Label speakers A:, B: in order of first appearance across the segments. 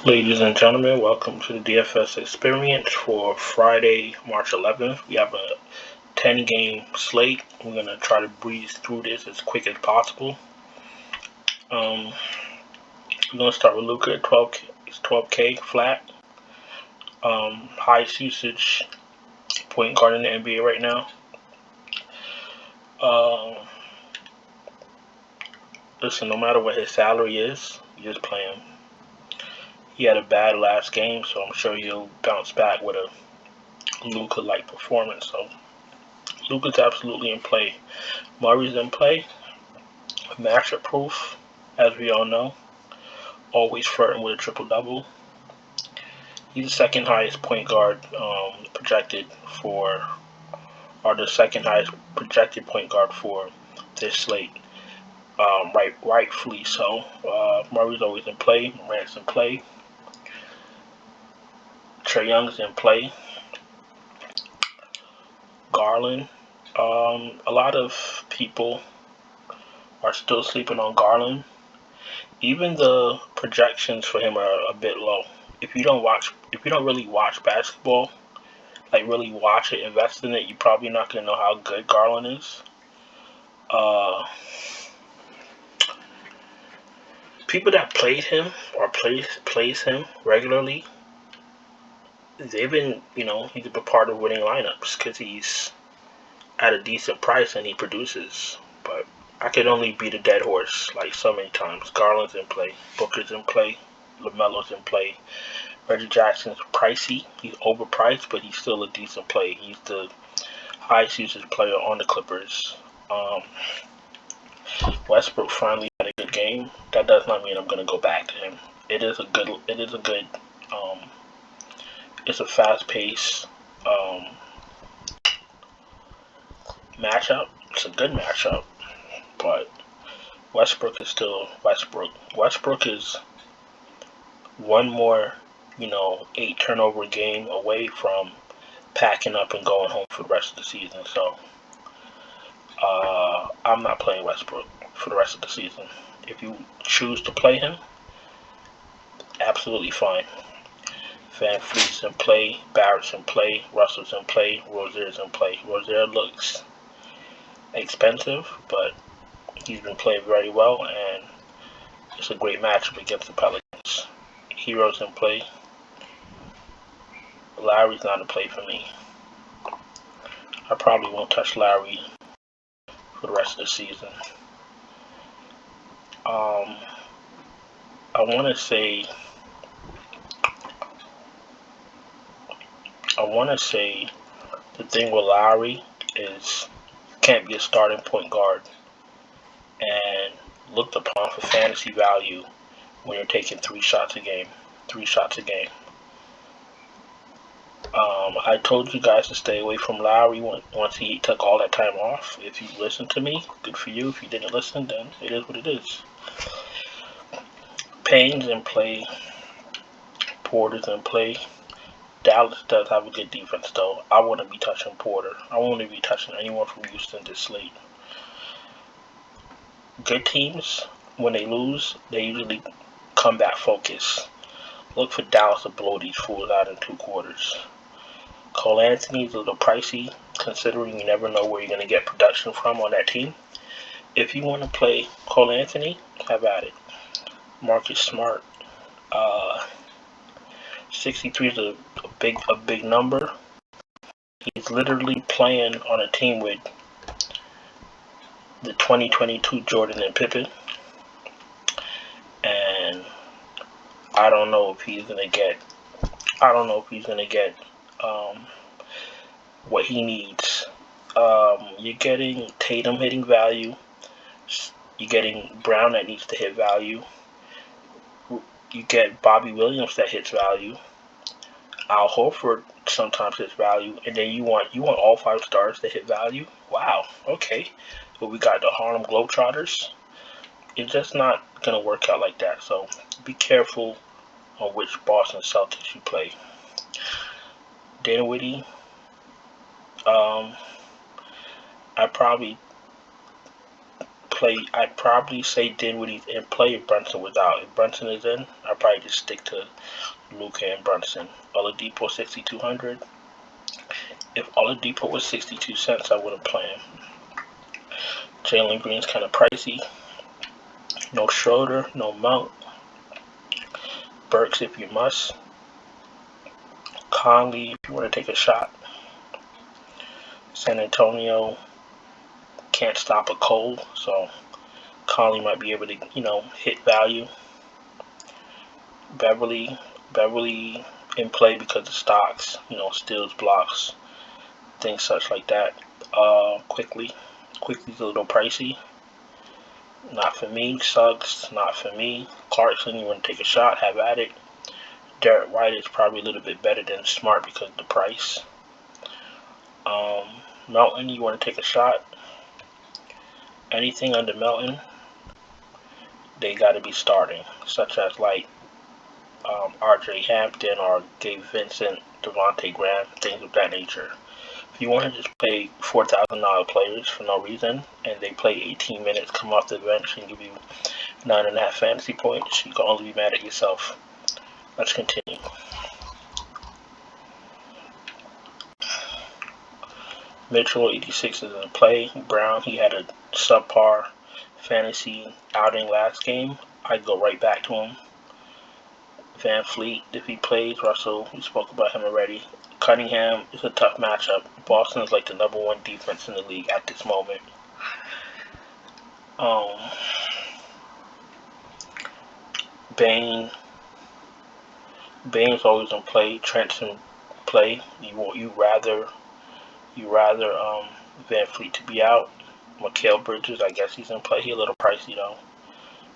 A: Ladies and gentlemen, welcome to the DFS experience for Friday, March 11th. We have a 10-game slate. We're going to try to breeze through this as quick as possible. We're going to start with Luka at 12K. It's 12K flat. Highest usage point guard in the NBA right now. Listen, no matter what his salary is, you just play him. He had a bad last game, so I'm sure he'll bounce back with a Luka-like performance. So Luka's absolutely in play. Murray's in play. Matchup proof, as we all know. Always flirting with a triple-double. He's the second highest point guard projected for, or the second highest projected point guard for this slate. Rightfully so. Murray's always in play. Morant's in play. Trae Young's in play. Garland. A lot of people are still sleeping on Garland. Even the projections for him are a bit low. If you don't really watch basketball, like really watch it, invest in it, you're probably not gonna know how good Garland is. People that played him or plays him regularly, they've been, he's a part of winning lineups because he's at a decent price and he produces. But I could only beat a dead horse like so many times. Garland's in play, Booker's in play, LaMelo's in play. Reggie Jackson's pricey. He's overpriced, but he's still a decent play. He's the highest usage player on the Clippers. Westbrook finally had a good game. That does not mean I'm going to go back to him. It's a fast-paced matchup. It's a good matchup, but Westbrook is still Westbrook. Westbrook is one more, 8 turnover game away from packing up and going home for the rest of the season. So I'm not playing Westbrook for the rest of the season. If you choose to play him, absolutely fine. Van Fleet's in play, Barrett's in play, Russell's in play, Rozier's in play. Rozier looks expensive, but he's been playing very well, and it's a great matchup against the Pelicans. Hero's in play. Lowry's not in play for me. I probably won't touch Lowry for the rest of the season. I want to say the thing with Lowry is you can't be a starting point guard and looked upon for fantasy value when you're taking 3 shots a game. I told you guys to stay away from Lowry once he took all that time off. If you listened to me, good for you. If you didn't listen, then it is what it is. Payne's in play. Porter's in play. Dallas does have a good defense, though. I wouldn't be touching Porter. I wouldn't be touching anyone from Houston this slate. Good teams, when they lose, they usually come back focused. Look for Dallas to blow these fools out in 2 quarters. Cole Anthony's a little pricey, considering you never know where you're going to get production from on that team. If you want to play Cole Anthony, have at it. Marcus Smart, 63 is a big number. He's literally playing on a team with the 2022 Jordan and Pippen, and I don't know if he's gonna get what he needs. You're getting Tatum hitting value. You're getting Brown that needs to hit value. You get Bobby Williams that hits value. Al Horford sometimes hits value, and then you want all 5 stars to hit value. Wow. Okay. But we got the Harlem Globetrotters. It's just not gonna work out like that. So be careful on which Boston Celtics you play. Dinwiddie, I probably play. I'd probably say Dinwiddie's in play if Brunson was out. If Brunson is in, I'd probably just stick to Luka and Brunson. Oladipo 6,200. If Oladipo was 62 cents, I wouldn't play him. Jalen Green's kind of pricey. No Schroeder, no Mount. Burks if you must. Conley if you want to take a shot. San Antonio can't stop a cold, so Conley might be able to, hit value. Beverly in play because of stocks, steals, blocks, things such like that. Quickly's a little pricey. Not for me. Suggs, not for me. Clarkson, you want to take a shot, have at it. Derek White is probably a little bit better than Smart because of the price. Melton, you want to take a shot. Anything under Melton, they got to be starting, such as like R.J. Hampton or Gabe Vincent, Devontae Graham, things of that nature. If you want to just play $4,000 players for no reason, and they play 18 minutes, come off the bench, and give you 9.5 fantasy points, you can only be mad at yourself. Let's continue. Mitchell, 86 is in play. Brown, he had a subpar fantasy outing last game. I'd go right back to him. Van Fleet, if he plays. Russell, we spoke about him already. Cunningham is a tough matchup. Boston is like the #1 defense in the league at this moment. Bane's always in play. Trent's in play. You rather Van Fleet to be out. Mikal Bridges, I guess he's in play. He's a little pricey though.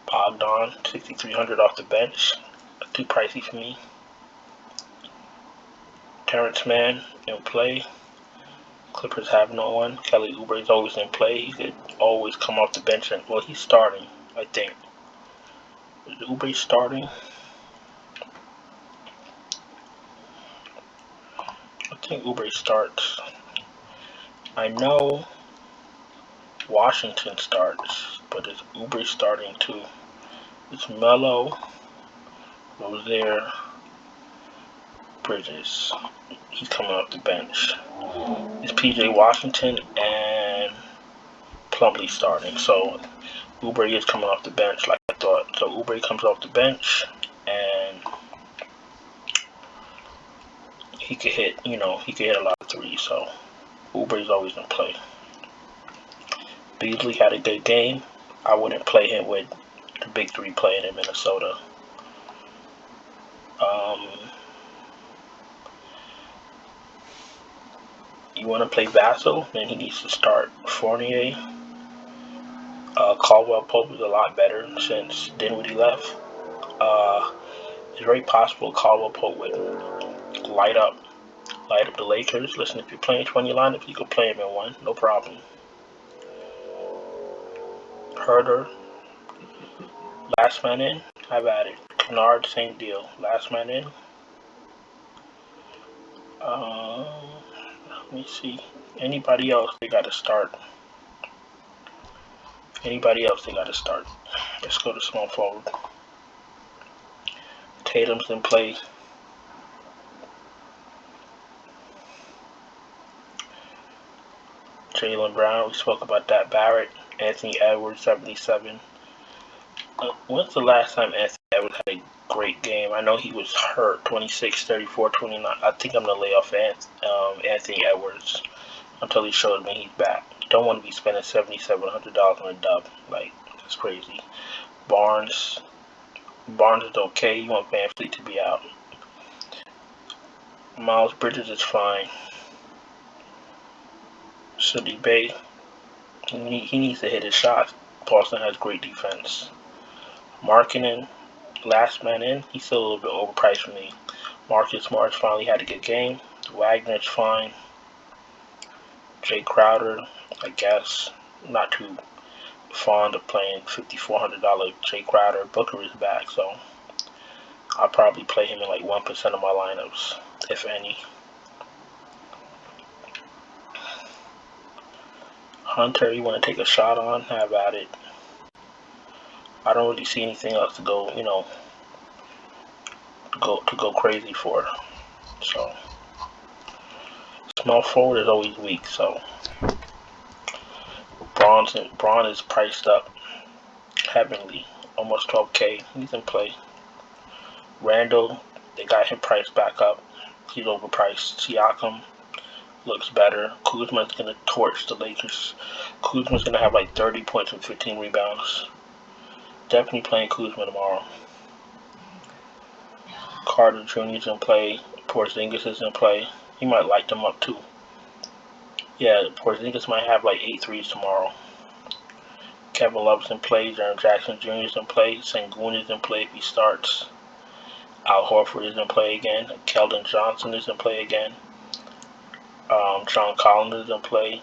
A: Bogdan, 6,300 off the bench. Too pricey for me. Terrence Mann in play. Clippers have no one. Kelly Oubre is always in play. He could always come off the bench and, well, he's starting, I think. Is Oubre starting? I think Oubre starts. I know Washington starts, but is Oubre starting too? It's Melo, Rozier, Bridges. He's coming off the bench. It's PJ Washington and Plumlee starting. So Oubre is coming off the bench like I thought. So Oubre comes off the bench and he could hit, he could hit a lot of threes. So Oubre's always in play. Beasley had a good game. I wouldn't play him with the big three playing in Minnesota. You want to play Vassell, then he needs to start Fournier. Caldwell Pope is a lot better since Dinwiddie left. It's very possible Caldwell Pope would light up the Lakers. Listen, if you're playing 20 lineups, you can play him in one, no problem. Herder, last man in, have at it. Kennard, same deal, last man in. Let me see. Anybody else they got to start? Let's go to small forward. Tatum's in play. Jaylen Brown, we spoke about that. Barrett, Anthony Edwards, 77. When's the last time Anthony Edwards had a great game? I know he was hurt, 26, 34, 29. I think I'm going to lay off Anthony Edwards until he shows me he's back. Don't want to be spending $7,700 on a dub. Like, that's crazy. Barnes is okay. You want Van Fleet to be out. Miles Bridges is fine. Saddiq Bey, he needs to hit his shots. Boston has great defense. Markkanen, last man in, he's still a little bit overpriced for me. Marcus Smart finally had a good game. Wagner's fine. Jay Crowder, I guess, not too fond of playing $5,400 Jay Crowder. Booker is back, so I'll probably play him in like 1% of my lineups, if any. Hunter, you want to take a shot on? Have at it. I don't really see anything else to go, to go crazy for. So small forward is always weak. So Braun is priced up heavily, almost 12K. He's in play. Randall, they got him priced back up. He's overpriced. Siakam looks better. Kuzma's gonna torch the Lakers. Kuzma's gonna have like 30 points and 15 rebounds. Definitely playing Kuzma tomorrow. Carter Jr.'s in play. Porzingis is in play. He might light them up too. Yeah, Porzingis might have like 8 threes tomorrow. Kevin Love's in play. Jaren Jackson Jr. is in play. Sengun is in play if he starts. Al Horford is in play again. Keldon Johnson is in play again. John Collins is in play.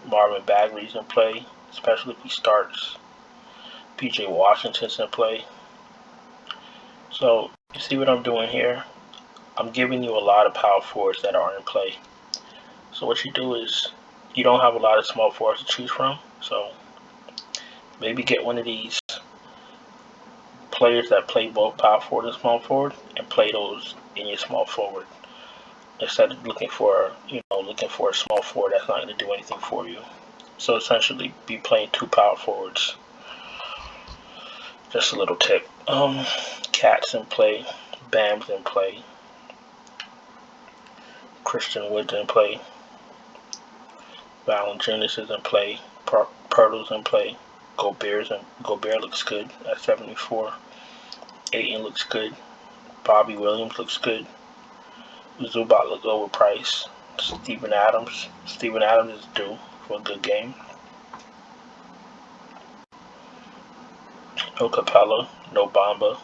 A: Marvin Bagley is in play, especially if he starts. PJ Washington's in play. So, you see what I'm doing here? I'm giving you a lot of power forwards that are in play. So what you do is, you don't have a lot of small forwards to choose from, so maybe get one of these players that play both power forward and small forward, and play those in your small forward, instead of looking for a small forward that's not going to do anything for you. So essentially, be playing 2 power forwards. Just a little tip. Cat's in play. Bam's in play. Christian Wood's in play. Valanciunas is in play. Pirtle's in play. Gobert looks good at 74. Ayton looks good. Bobby Williams looks good. Zubac looks overpriced. Steven Adams is due for a good game. No Capella, no Bamba.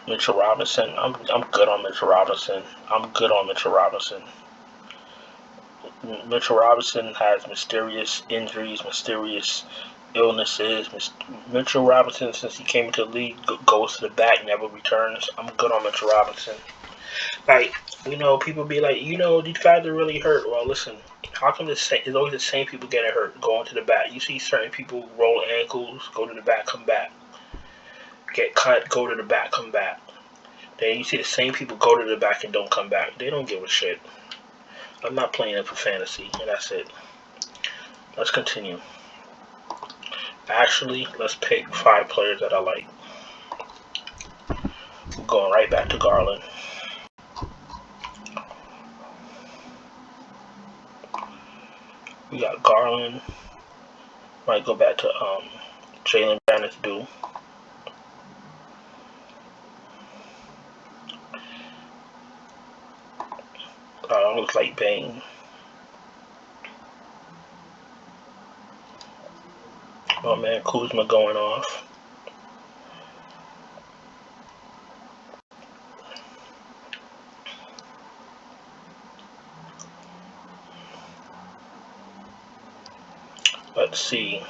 A: Mitchell Robinson. I'm good on Mitchell Robinson. Mitchell Robinson has mysterious injuries, mysterious illnesses. Mitchell Robinson, since he came into the league, goes to the back, never returns. I'm good on Mitchell Robinson. Like, people be like, these guys are really hurt. Well, listen, how come it's always the same people getting hurt, going to the back? You see certain people roll ankles, go to the back, come back. Get cut, go to the back, come back. Then you see the same people go to the back and don't come back. They don't give a shit. I'm not playing it for fantasy, and that's it. Let's continue. Actually, let's pick 5 players that I like. We're going right back to Garland. We got Garland. Might go back to Jalen Brown is due. Looks like Bane. Oh man, Kuzma going off. Let's see.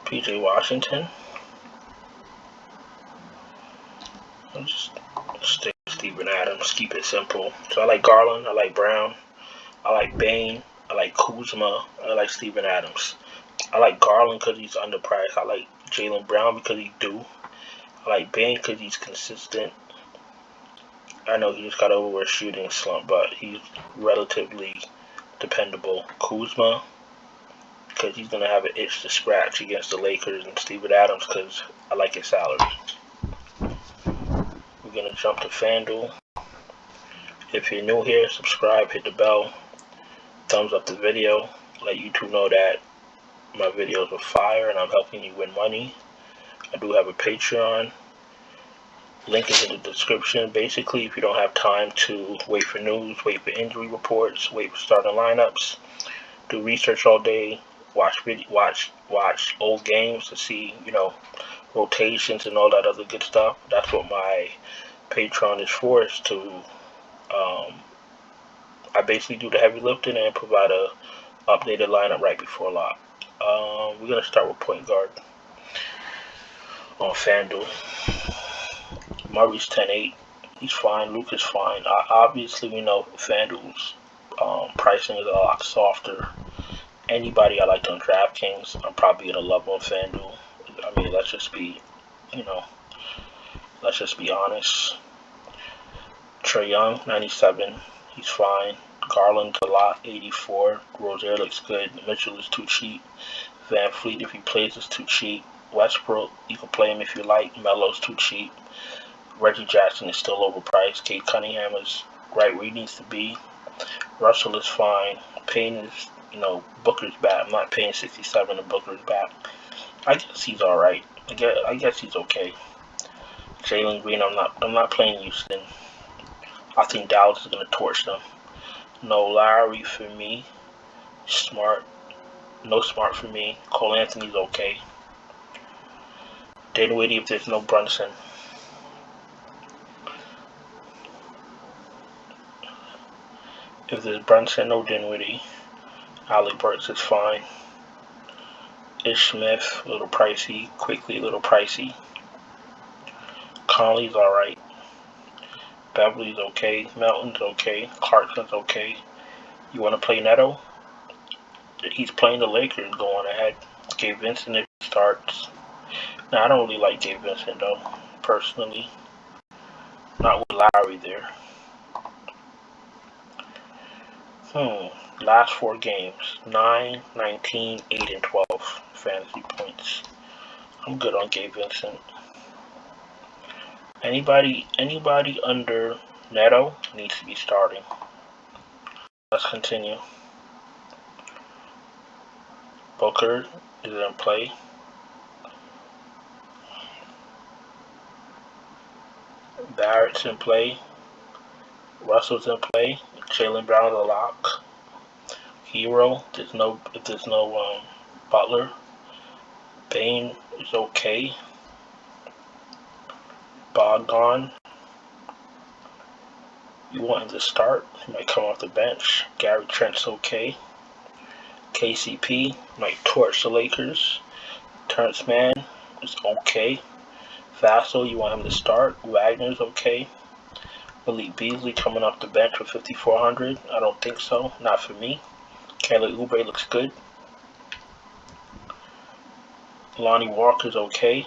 A: PJ Washington. I'll just stick with Steven Adams. Keep it simple. So I like Garland. I like Brown. I like Bane. I like Kuzma. I like Steven Adams. I like Garland because he's underpriced. I like Jalen Brown because he's due. I like Bane because he's consistent. I know he just got over a shooting slump, but he's relatively dependable. Kuzma because he's going to have an itch to scratch against the Lakers, and Steven Adams because I like his salary. We're going to jump to Fanduel. If you're new here, subscribe, hit the bell, thumbs up the video, let YouTube know that my videos are fire and I'm helping you win money. I do have a Patreon. Link is in the description. Basically, if you don't have time to wait for news, wait for injury reports, wait for starting lineups, do research all day, watch old games to see, rotations and all that other good stuff. That's what my Patreon is for, is to I basically do the heavy lifting and provide a updated lineup right before lock. We're gonna start with point guard on Fanduel. Murray's 10-8. He's fine. Luke is fine. Obviously, we know Fanduel's pricing is a lot softer. Anybody I liked on DraftKings, I'm probably gonna love on Fanduel. I mean, let's just be honest. Trae Young, 97. He's fine. Garland a lot, 84. Rozier looks good. Mitchell is too cheap. Van Fleet, if he plays, is too cheap. Westbrook, you can play him if you like. Melo's too cheap. Reggie Jackson is still overpriced. Kate Cunningham is right where he needs to be. Russell is fine. Payne is, Booker's back. I'm not paying 67 and Booker's back. I guess he's all right. I guess he's okay. Jalen Green, I'm not playing Houston. I think Dallas is gonna torch them. No Lowry for me. Smart. No Smart for me. Cole Anthony's okay. Dinwiddie if there's no Brunson. If there's Brunson, no Dinwiddie. Alec Burks is fine. Ish Smith, a little pricey. Quickly, a little pricey. Conley's alright. Beverly's okay. Melton's okay. Clarkson's okay. You want to play Neto? He's playing the Lakers going ahead. Gabe Vincent if he starts. Now, I don't really like Gabe Vincent, though, personally. Not with Lowry there. Last 4 games. 9, 19, 8, and 12 fantasy points. I'm good on Gabe Vincent. Anybody under Neto needs to be starting. Let's continue. Booker is in play. Barrett's in play. Russell's in play. Jaylen Brown's a lock. Hero. If there's no Butler. Bane is okay. Bogdan. You want him to start. He might come off the bench. Gary Trent's okay. KCP might torch the Lakers. Terrence Mann is okay. Vassell, you want him to start. Wagner's okay. Malik Beasley coming off the bench for 5,400. I don't think so. Not for me. Kelly Oubre looks good. Lonnie Walker's okay.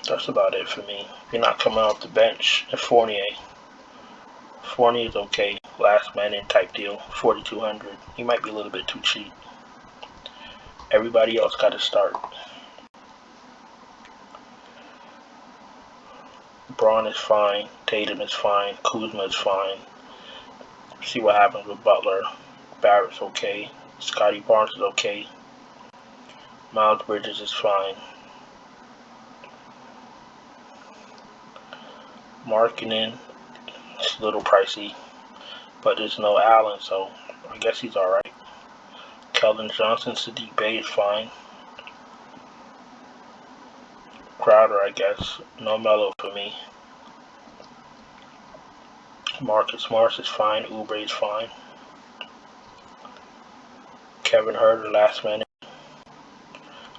A: That's about it for me. If you're not coming off the bench, and Fournier is okay. Last man in type deal, 4,200. He might be a little bit too cheap. Everybody else got to start. Braun is fine. Tatum is fine. Kuzma is fine. See what happens with Butler. Barrett's okay. Scotty Barnes is okay. Miles Bridges is fine. Markkanen is a little pricey, but there's no Allen, so I guess he's alright. Keldon Johnson, Sadiq Bey is fine. Crowder, I guess. No Melo for me. Marcus Smart is fine. Oubre is fine. Kevin Huerter, last man in.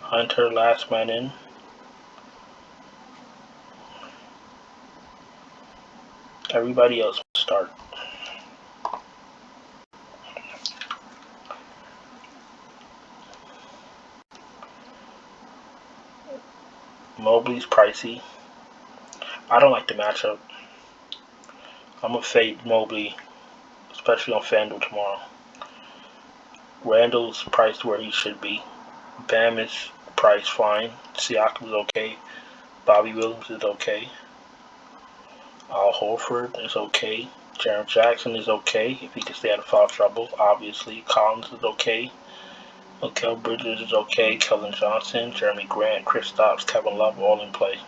A: Hunter, last man in. Everybody else will start. Mobley's pricey. I don't like the matchup. I'm going to fade Mobley, especially on Fanduel tomorrow. Randall's priced where he should be. Bam is priced fine. Siakam's okay. Bobby Williams is okay. Al Horford is okay. Jaren Jackson is okay if he can stay out of foul trouble. Obviously, Collins is okay. Mikal Bridges is okay. Keldon Johnson, Jeremy Grant, Kristaps, Kevin Love all in play.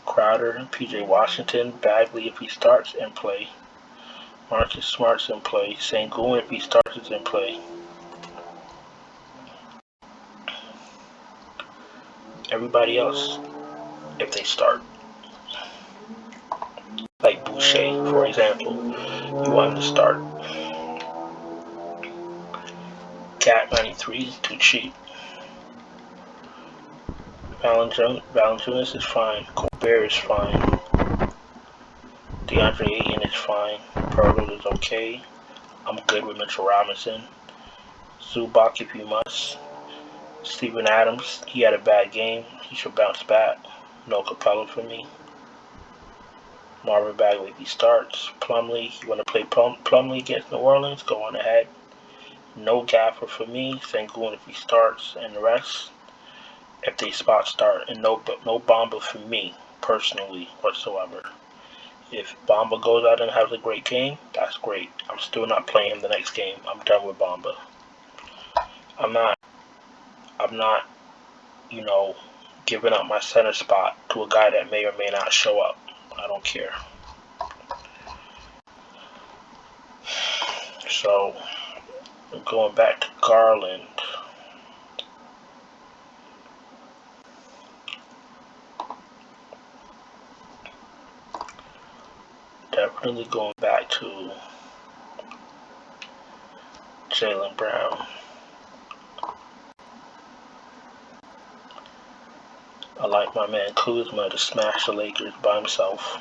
A: Crowder, PJ Washington, Bagley if he starts in play. Marcus Smart's in play. Sengun if he starts is in play. Everybody else if they start. Like Boucher, for example, you want him to start. Cat 93 is too cheap. Valanciunas is fine. Gobert is fine. DeAndre Ayton is fine. Pirtle is okay. I'm good with Mitchell Robinson. Zubac if you must. Steven Adams, he had a bad game. He should bounce back. No Capella for me. Marvin Bagley if he starts. Plumlee, you want to play Plumlee against New Orleans? Go on ahead. No Gaffer for me. Sengun if he starts, and the rest if they spot start. And no Bamba for me personally whatsoever. If Bamba goes out and has a great game, that's great. I'm still not playing him the next game. I'm done with Bamba. I'm not, giving up my center spot to a guy that may or may not show up. I don't care. So, going back to Garland. Definitely going back to Jaylen Brown. I like my man Kuzma to smash the Lakers by himself.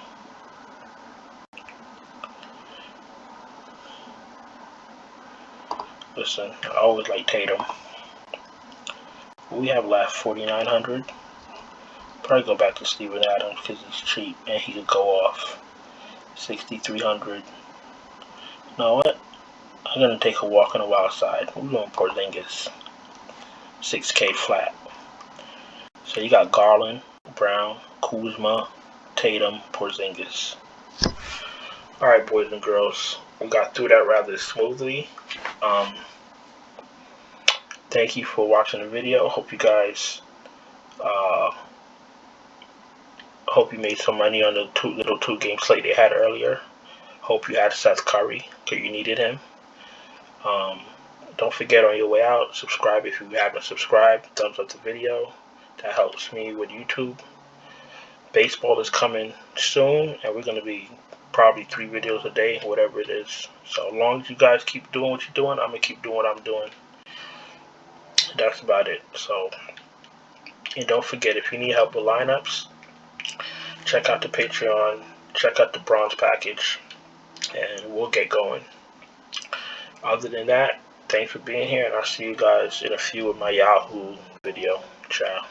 A: Listen, I always like Tatum. We have left 4,900. Probably go back to Steven Adams because he's cheap and he could go off. 6,300. You know what? I'm gonna take a walk on the wild side. We're going Porzingis. 6K flat. So you got Garland, Brown, Kuzma, Tatum, Porzingis. Alright, boys and girls. We got through that rather smoothly. Thank you for watching the video. Hope you guys hope you made some money on the two game slate they had earlier. Hope you had Seth Curry because you needed him. Don't forget on your way out, subscribe if you haven't subscribed. Thumbs up the video. That helps me with YouTube. Baseball is coming soon, and we're going to be probably 3 videos a day, whatever it is. So as long as you guys keep doing what you're doing, I'm going to keep doing what I'm doing. That's about it. So, and don't forget, if you need help with lineups, check out the Patreon, check out the bronze package, and we'll get going. Other than that, thanks for being here, and I'll see you guys in a few of my Yahoo video. Ciao.